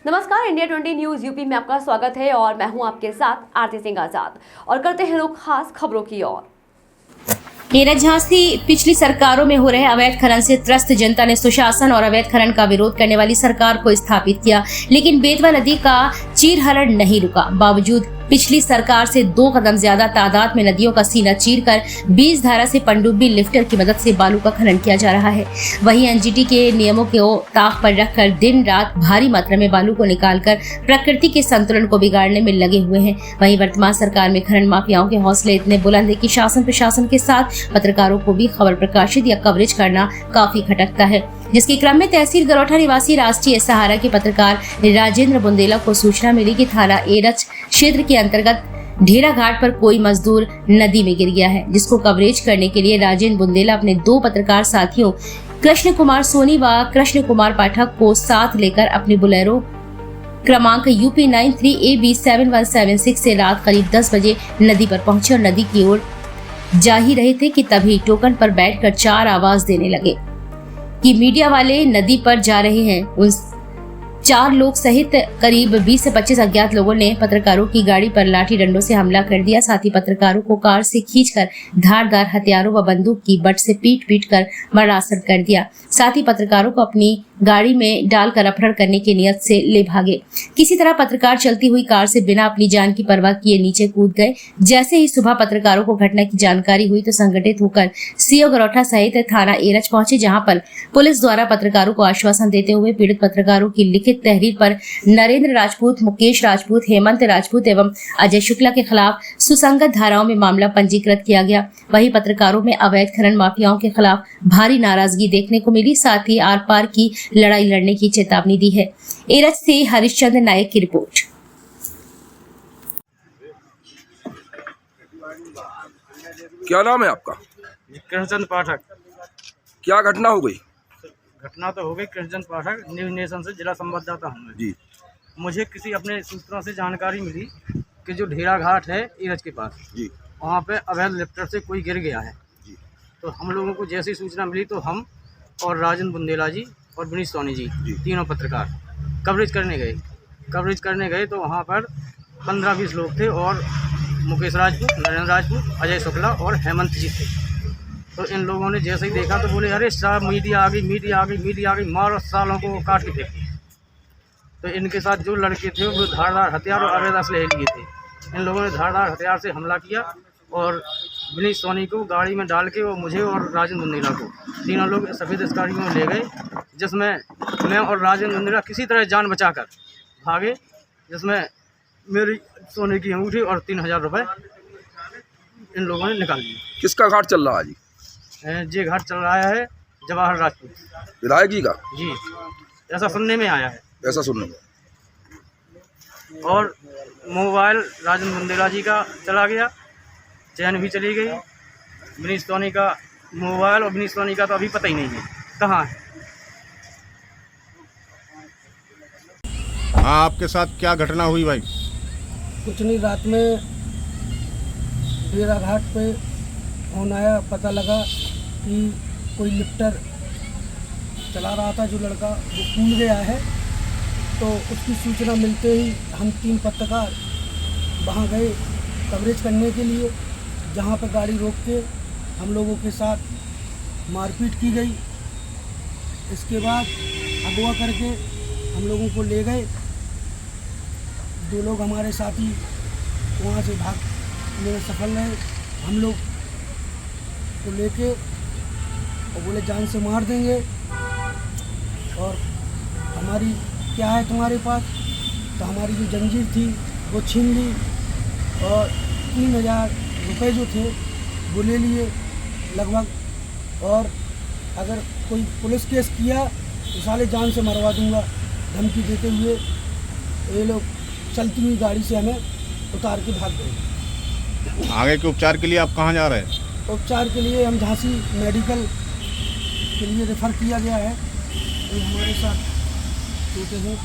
नमस्कार, India 20 news UP में आपका स्वागत है और मैं हूं आपके साथ आरती सिंह आजाद। और करते हैं लोग खास खबरों की ओर। एरच झांसी पिछली सरकारों में हो रहे अवैध खनन से त्रस्त जनता ने सुशासन और अवैध खनन का विरोध करने वाली सरकार को स्थापित किया, लेकिन बेतवा नदी का चीरहरण नहीं रुका। बावजूद पिछली सरकार से 2 कदम ज्यादा तादाद में नदियों का सीना चीरकर 20 धारा से पनडुब्बी लिफ्टर की मदद से बालू का खनन किया जा रहा है। वहीं एनजीटी के नियमों को ताक पर रखकर दिन रात भारी मात्रा में बालू को निकालकर प्रकृति के संतुलन को बिगाड़ने में लगे हुए हैं। वहीं वर्तमान सरकार में खनन माफियाओं के हौसले इतने बुलंद है कि शासन प्रशासन के साथ पत्रकारों को भी खबर प्रकाशित या कवरेज करना काफी खटकता है। जिसके क्रम में तहसील गरोठा निवासी राष्ट्रीय सहारा के पत्रकार राजेंद्र बुंदेला को सूचना मिली कि थाना एरच क्षेत्र के अंतर्गत ढेरा घाट पर कोई मजदूर नदी में गिर गया है, जिसको कवरेज करने के लिए राजेंद्र बुंदेला अपने 2 पत्रकार साथियों कृष्ण कुमार सोनी व कृष्ण कुमार पाठक को साथ लेकर अपनी बुलेरो क्रमांक UP 93AB7176 से रात करीब 10 बजे नदी पर पहुंचे और नदी की ओर जा ही रहे थे कि तभी टोकन पर बैठकर 4 आवाज देने लगे कि मीडिया वाले नदी पर जा रहे हैं। उन 4 लोग सहित करीब 20 से 25 अज्ञात लोगों ने पत्रकारों की गाड़ी पर लाठी डंडों से हमला कर दिया। साथ ही पत्रकारों को कार से खींचकर धारदार हथियारों व बंदूक की बट से पीट कर मरणासत कर दिया। साथ ही पत्रकारों को अपनी गाड़ी में डालकर अपहरण करने की नियत से ले भागे। किसी तरह पत्रकार चलती हुई कार से बिना अपनी जान की परवाह किए नीचे कूद गए। जैसे ही सुबह पत्रकारों को घटना की जानकारी हुई तो संगठित होकर सीओ गरोठा सहित थाना एरच पहुंचे, जहां पर पुलिस द्वारा पत्रकारों को आश्वासन देते हुए पीड़ित पत्रकारों की लिखित तहरीर पर नरेंद्र राजपूत, मुकेश राजपूत, हेमंत राजपूत एवं अजय शुक्ला के खिलाफ सुसंगत धाराओं में मामला पंजीकृत किया गया। वहीं पत्रकारों में अवैध खनन माफियाओं के खिलाफ भारी नाराजगी देखने को मिली। साथ ही आर पार की लड़ाई लड़ने की चेतावनी दी है। एरच से हरिश्चंद्र नायक की रिपोर्ट। क्या नाम है आपका? कृष्णचंद पाठक। क्या घटना हो गई? घटना तो हो गई। कृष्णचंद पाठक, न्यूज नेशन से जिला संवाददाता हूँ मैं जी। मुझे किसी अपने सूत्रों से जानकारी मिली कि जो ढेरा घाट है एरच के पास जी, वहाँ पे अवैध लिफ्टर से कोई गिर गया है जी। तो हम लोगों को जैसी सूचना मिली तो हम और राजेंद्र बुंदेला जी और विनीत सोनी जी तीनों पत्रकार कवरेज करने गए तो वहाँ पर 15-20 लोग थे और मुकेश राजपूत, नरेंद्र राजपूत, अजय शुक्ला और हेमंत जी थे। तो इन लोगों ने जैसे ही देखा तो बोले, अरे साहब मीडिया आ गई, मारो सालों को काट के फेंक। तो इनके साथ जो लड़के थे वो धारदार हथियार और अवैध असलहे लिए थे। इन लोगों ने धारदार हथियार से हमला किया और विनीत सोनी को गाड़ी में डाल के और मुझे और राजेंद्र बुंदेला को तीनों लोग सफ़ेद स्कॉर्पियो में ले गए, जिसमें मैं और राजेंद्र बुंदेला किसी तरह जान बचाकर भागे, जिसमें मेरी सोने की अंगूठी और 3000 रुपये इन लोगों ने निकाल लिए। किसका घाट चल रहा है जी? ये घाट चल रहा है जवाहर राजपूत विधायक जी का? जी, ऐसा सुनने में आया है। ऐसा सुनने में। और मोबाइल राजेंद्र बुंदेला जी का चला गया, चैन भी चली गई। विनीत सोनी का मोबाइल और विनीत सोनी का तो अभी पता ही नहीं है कहाँ है। हाँ, आपके साथ क्या घटना हुई भाई? कुछ नहीं, रात में ढेरा घाट पे फोन आया, पता लगा कि कोई लिफ्टर चला रहा था जो लड़का वो कूद गया है। तो उसकी सूचना मिलते ही हम 3 पत्रकार वहाँ गए कवरेज करने के लिए, जहाँ पर गाड़ी रोक के हम लोगों के साथ मारपीट की गई। इसके बाद अगवा करके हम लोगों को ले गए। 2 लोग हमारे साथी वहाँ से भागने में सफल रहे। हम लोग को लेके और बोले जान से मार देंगे और हमारी क्या है तुम्हारे पास, तो हमारी जो जंजीर थी वो छीन ली और 3000 रुपये जो थे वो ले लिए लगभग। और अगर कोई पुलिस केस किया तो साले जान से मरवा दूंगा धमकी देते हुए ये लोग चलती हुई गाड़ी से हमें उतार के भाग गए। आगे के उपचार के लिए आप कहाँ जा रहे हैं? उपचार के लिए हम झांसी मेडिकल के लिए रेफ़र किया गया है। हमारे साथ छोटे हैं